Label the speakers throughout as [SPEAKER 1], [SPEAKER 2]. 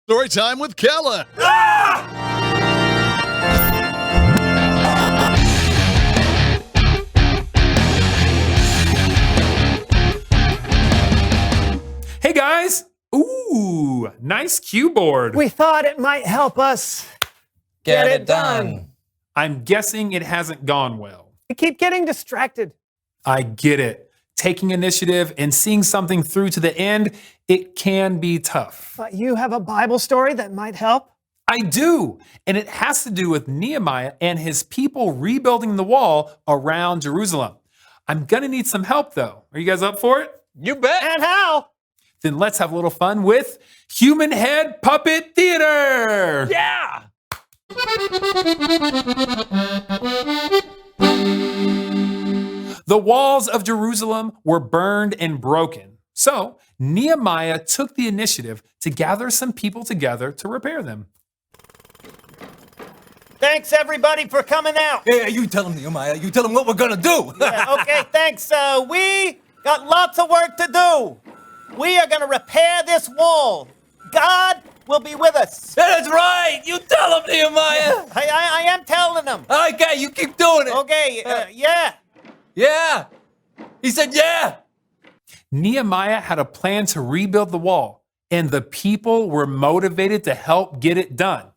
[SPEAKER 1] Story time with Kella.
[SPEAKER 2] Hey guys! Ooh, nice cue board.
[SPEAKER 3] We thought it might help us
[SPEAKER 4] Get it done.
[SPEAKER 2] I'm guessing it hasn't gone well.
[SPEAKER 3] We keep getting distracted.
[SPEAKER 2] I get it. Taking initiative and seeing something through to the end, it can be tough.
[SPEAKER 3] But you have a Bible story that might help?
[SPEAKER 2] I do, and it has to do with Nehemiah and his people rebuilding the wall around Jerusalem. I'm gonna need some help though. Are you guys up for it?
[SPEAKER 4] You bet.
[SPEAKER 3] And how?
[SPEAKER 2] Then let's have a little fun with Human Head Puppet Theater!
[SPEAKER 4] Yeah.
[SPEAKER 2] The walls of Jerusalem were burned and broken. So Nehemiah took the initiative to gather some people together to repair them.
[SPEAKER 3] Thanks everybody for coming out.
[SPEAKER 4] Yeah, you tell him, Nehemiah. You tell him what we're gonna do.
[SPEAKER 3] Yeah, okay, thanks. We got lots of work to do. We are going to repair this wall. God will be with us.
[SPEAKER 4] That's right. You tell him, Nehemiah.
[SPEAKER 3] I am telling them.
[SPEAKER 4] Okay, you keep doing it.
[SPEAKER 3] Okay, yeah.
[SPEAKER 4] Yeah. He said, yeah.
[SPEAKER 2] Nehemiah had a plan to rebuild the wall, and the people were motivated to help get it done.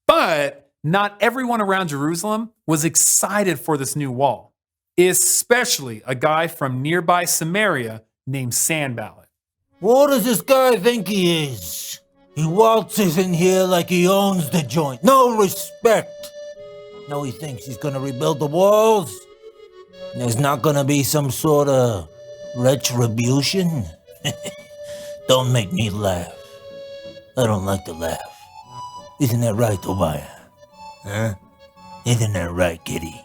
[SPEAKER 2] But not everyone around Jerusalem was excited for this new wall, especially a guy from nearby Samaria named Sanballat.
[SPEAKER 5] What does this guy think he is? He waltzes in here like he owns the joint. No respect. No, he thinks he's gonna rebuild the walls. There's not gonna be some sort of retribution. Don't make me laugh. I don't like to laugh. Isn't that right, Tobiah? Huh? Isn't that right, kitty?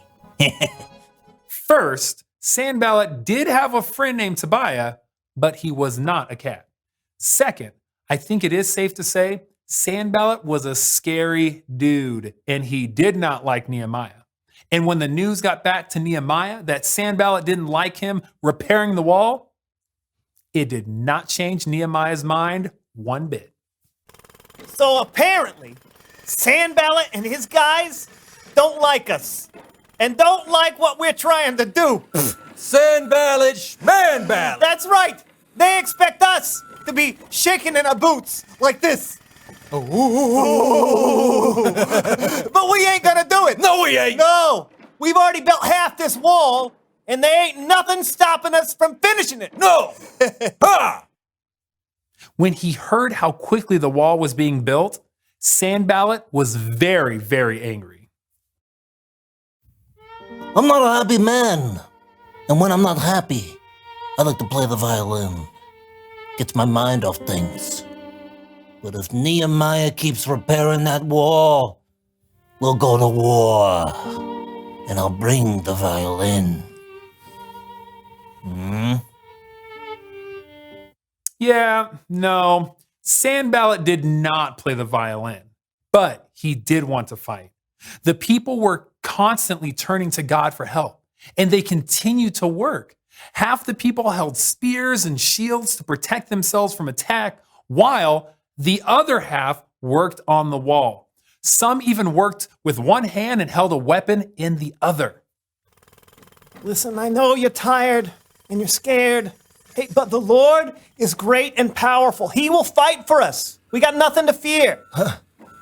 [SPEAKER 2] First, Sanballat did have a friend named Tobiah, but he was not a cat. Second, I think it is safe to say Sanballat was a scary dude, and he did not like Nehemiah. And when the news got back to Nehemiah that Sanballat didn't like him repairing the wall, it did not change Nehemiah's mind one bit.
[SPEAKER 3] So apparently, Sanballat and his guys don't like us and don't like what we're trying to do.
[SPEAKER 4] Sanballat, Schmanballat.
[SPEAKER 3] That's right. They expect us to be shaking in our boots like this. But we ain't gonna do it.
[SPEAKER 4] No, we ain't.
[SPEAKER 3] No. We've already built half this wall, and there ain't nothing stopping us from finishing it.
[SPEAKER 4] No. Ha!
[SPEAKER 2] When he heard how quickly the wall was being built, Sanballat was very, very angry.
[SPEAKER 5] I'm not a happy man. And when I'm not happy, I like to play the violin. Gets my mind off things. But if Nehemiah keeps repairing that wall, we'll go to war. And I'll bring the violin.
[SPEAKER 2] Yeah, no, Sanballat did not play the violin, but he did want to fight. The people were constantly turning to God for help, and they continued to work. Half the people held spears and shields to protect themselves from attack, while the other half worked on the wall. Some even worked with one hand and held a weapon in the other.
[SPEAKER 3] Listen, I know you're tired and you're scared. Hey, but the Lord is great and powerful. He will fight for us. We got nothing to fear.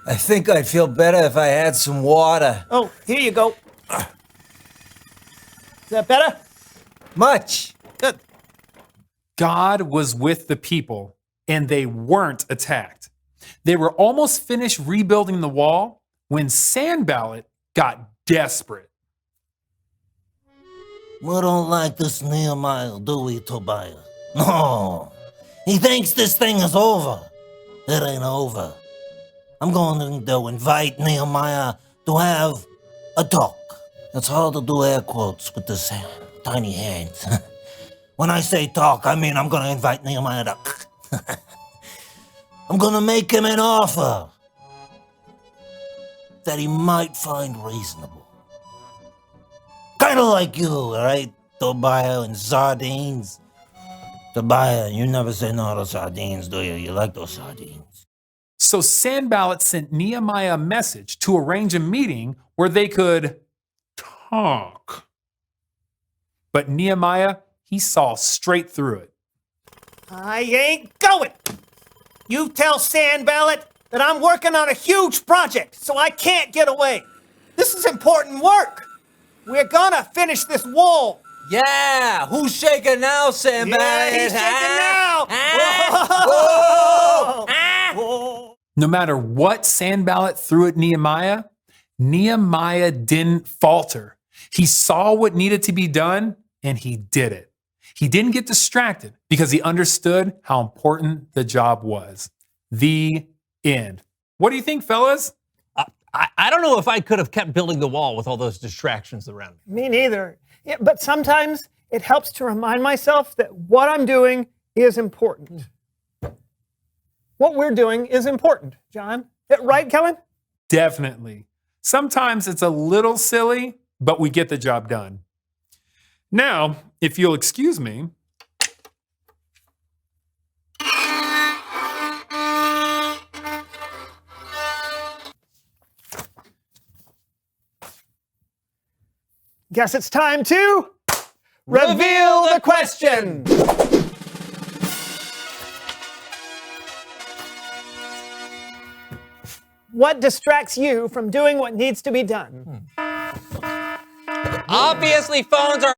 [SPEAKER 4] I think I'd feel better if I had some water.
[SPEAKER 3] Oh, here you go. Is that better?
[SPEAKER 4] Much.
[SPEAKER 3] Good.
[SPEAKER 2] God was with the people, and they weren't attacked. They were almost finished rebuilding the wall when Sanballat got desperate.
[SPEAKER 5] We don't like this Nehemiah, do we, Tobiah? No. He thinks this thing is over. It ain't over. I'm going to invite Nehemiah to have a talk. It's hard to do air quotes with this tiny hands. When I say talk, I mean I'm going to invite Nehemiah to... I'm going to make him an offer that he might find reasonable. Kind of like you, right? Tobiah and sardines. Tobiah, you never say no to sardines, do you? You like those sardines.
[SPEAKER 2] So Sanballat sent Nehemiah a message to arrange a meeting where they could talk. But Nehemiah, he saw straight through it.
[SPEAKER 3] I ain't going. You tell Sanballat that I'm working on a huge project, so I can't get away. This is important work. We're gonna finish this wall.
[SPEAKER 4] Yeah, who's shaking now, Sanballat?
[SPEAKER 3] Yeah, he's shaking now. Whoa.
[SPEAKER 2] No matter what Sanballat threw at Nehemiah, Nehemiah didn't falter. He saw what needed to be done and he did it. He didn't get distracted because he understood how important the job was. The end. What do you think, fellas?
[SPEAKER 1] I don't know if I could have kept building the wall with all those distractions around me.
[SPEAKER 3] Me neither. Yeah, but sometimes it helps to remind myself that what I'm doing is important. What we're doing is important, John. Right, Kellen?
[SPEAKER 2] Definitely. Sometimes it's a little silly, but we get the job done. Now, if you'll excuse me.
[SPEAKER 3] Guess it's time to reveal the question. What distracts you from doing what needs to be done?
[SPEAKER 6] Obviously, phones are